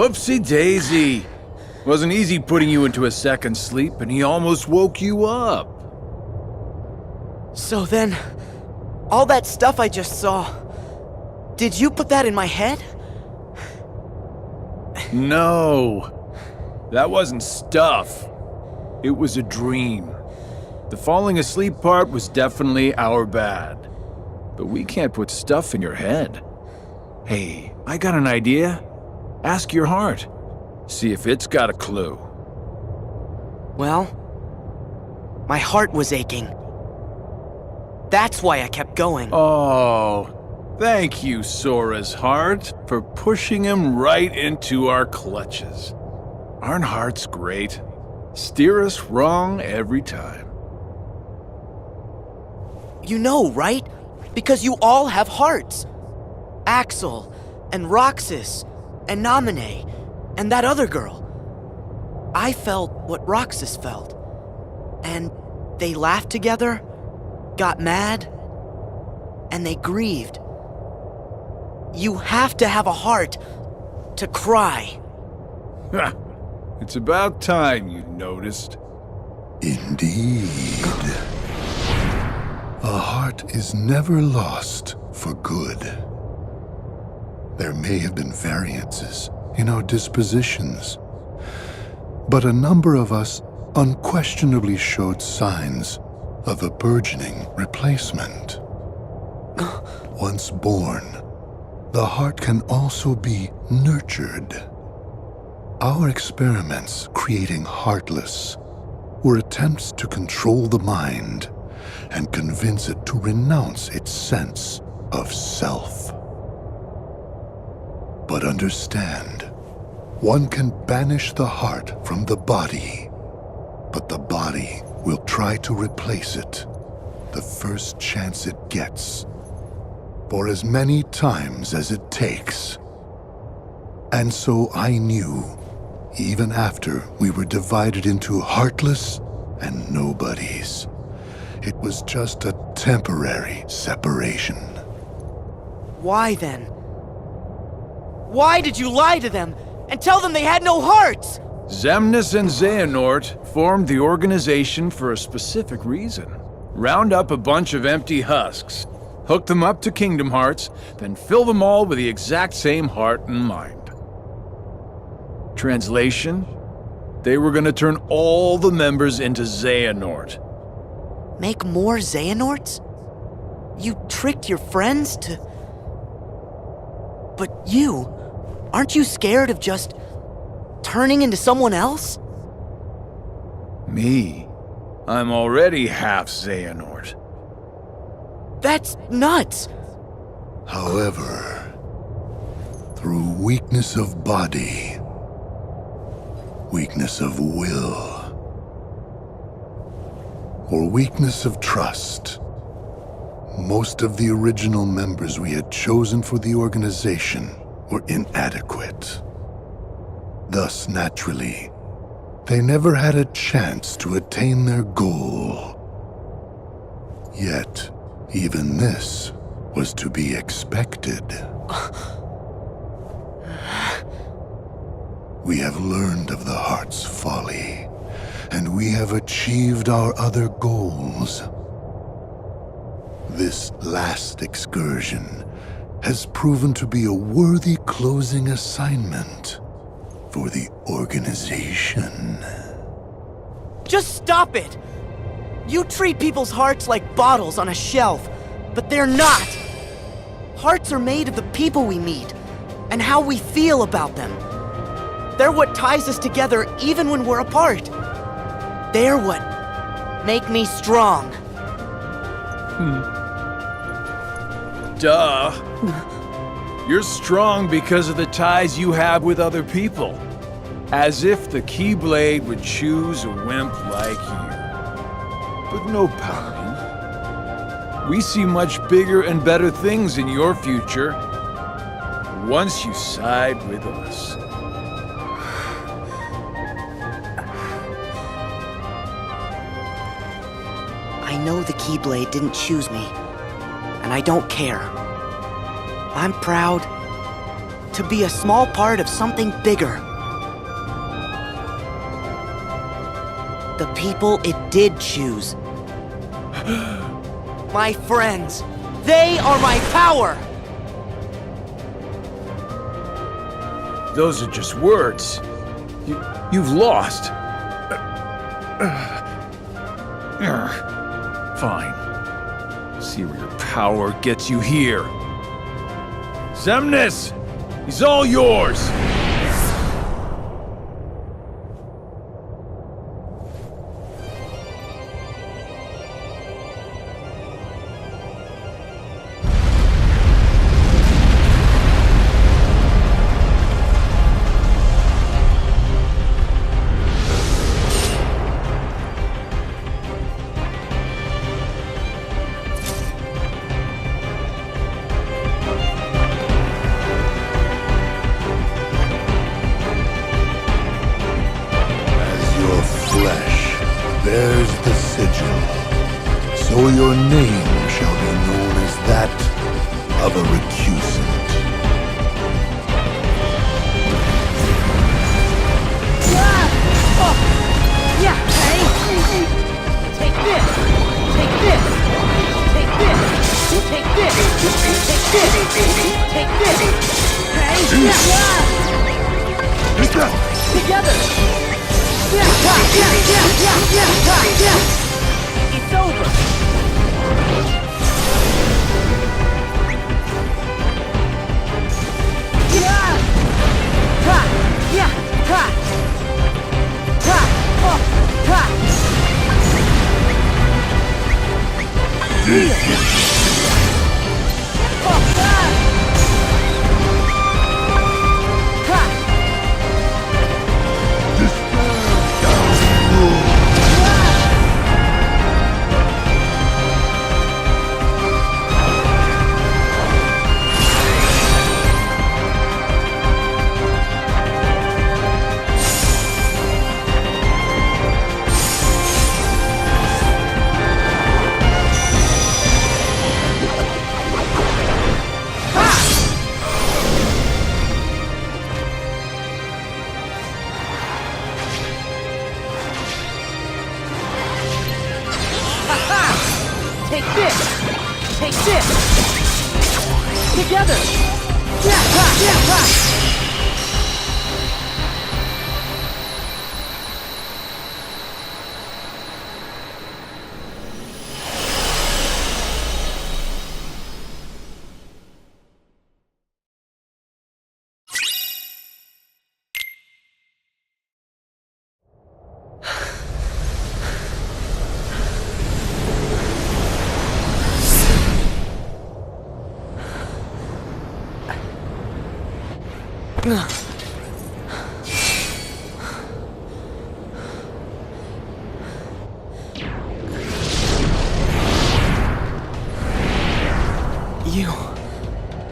Whoopsie daisy. Wasn't easy putting you into a second sleep, and he almost woke you up. So then, all that stuff I just saw, did you put that in my head? No, that wasn't stuff. It was a dream. The falling asleep part was definitely our bad. But we can't put stuff in your head. Hey, I got an idea. Ask your heart. See if it's got a clue. Well, my heart was aching. That's why I kept going. Oh, thank you, Sora's heart, for pushing him right into our clutches. Aren't hearts great? Steer us wrong every time. You know, right? Because you all have hearts. Axel, and Roxas, and Naminé, and that other girl. I felt what Roxas felt. And they laughed together, got mad, and they grieved. You have to have a heart to cry. It's about time you noticed. Indeed. A heart is never lost for good. There may have been variances in our dispositions, but a number of us unquestionably showed signs of a burgeoning replacement. Once born, the heart can also be nurtured. Our experiments creating Heartless were attempts to control the mind and convince it to renounce its sense of self. But understand, one can banish the heart from the body, but the body will try to replace it the first chance it gets, for as many times as it takes. And so I knew, even after we were divided into Heartless and Nobodies, it was just a temporary separation. Why then? Why did you lie to them and tell them they had no hearts? Xemnas and Xehanort formed the organization for a specific reason. Round up a bunch of empty husks, hook them up to Kingdom Hearts, then fill them all with the exact same heart and mind. Translation? They were gonna turn all the members into Xehanort. Make more Xehanorts? You tricked your friends to... But you, aren't you scared of just turning into someone else? Me? I'm already half Xehanort. That's nuts! However, through weakness of body, weakness of will, or weakness of trust, most of the original members we had chosen for the organization were inadequate. Thus, naturally, they never had a chance to attain their goal. Yet, even this was to be expected. We have learned of the heart's folly, and we have achieved our other goals. This last excursion has proven to be a worthy closing assignment for the organization. Just stop it! You treat people's hearts like bottles on a shelf, but they're not! Hearts are made of the people we meet, and how we feel about them. They're what ties us together even when we're apart. They're what make me strong. Duh. You're strong because of the ties you have with other people. As if the Keyblade would choose a wimp like you. But no pouting. We see much bigger and better things in your future once you side with us. I know the Keyblade didn't choose me, and I don't care. I'm proud to be a small part of something bigger. The people it did choose. My friends, they are my power! Those are just words. You've lost. Fine. See where your power gets you here. Xemnas! He's all yours! Bears the sigil, so your name shall be known as that of a recusant. Take this! Take this! Take this! Take this! Take this! Take this! Together! It's over! Take this! Take this! Together! You...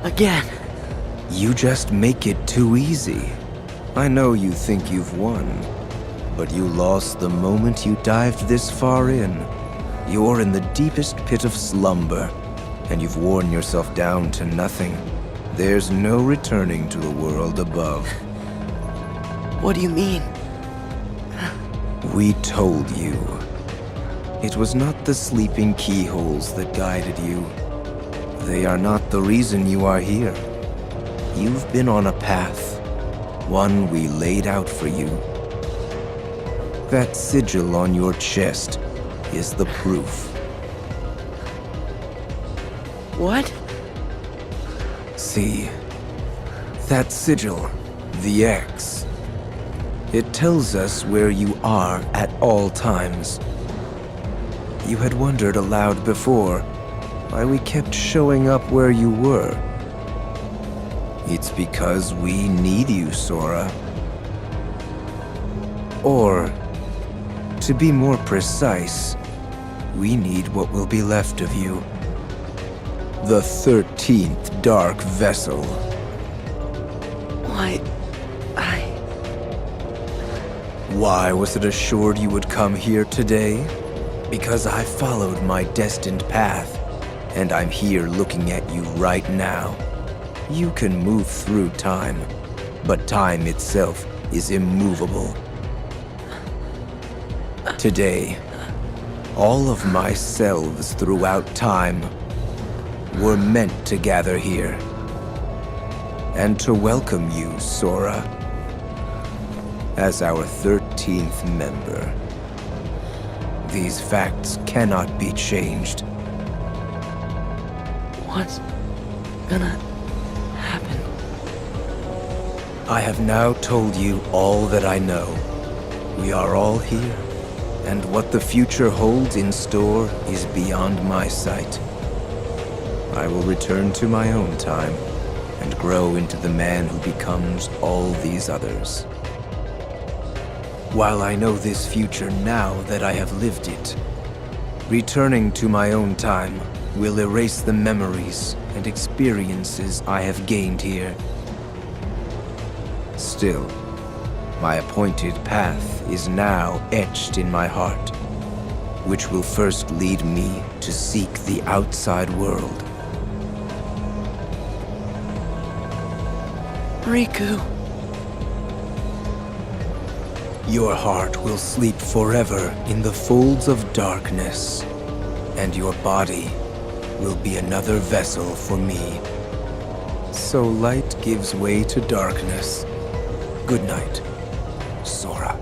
again. You just make it too easy. I know you think you've won, but you lost the moment you dived this far in. You're in the deepest pit of slumber, and you've worn yourself down to nothing. There's no returning to the world above. What do you mean? We told you. It was not the sleeping keyholes that guided you. They are not the reason you are here. You've been on a path, one we laid out for you. That sigil on your chest is the proof. What? See, that sigil, the X. It tells us where you are at all times. You had wondered aloud before why we kept showing up where you were. It's because we need you, Sora. Or, to be more precise, we need what will be left of you. The 13th Dark Vessel. Why was it assured you would come here today? Because I followed my destined path, and I'm here looking at you right now. You can move through time, but time itself is immovable. Today, all of my selves throughout time were meant to gather here and to welcome you, Sora, as our 13th member. These facts cannot be changed. What's gonna happen? I have now told you all that I know. We are all here, and what the future holds in store is beyond my sight. I will return to my own time and grow into the man who becomes all these others. While I know this future now that I have lived it, returning to my own time will erase the memories and experiences I have gained here. Still, my appointed path is now etched in my heart, which will first lead me to seek the outside world. Riku. Your heart will sleep forever in the folds of darkness, and your body will be another vessel for me. So light gives way to darkness. Good night, Sora.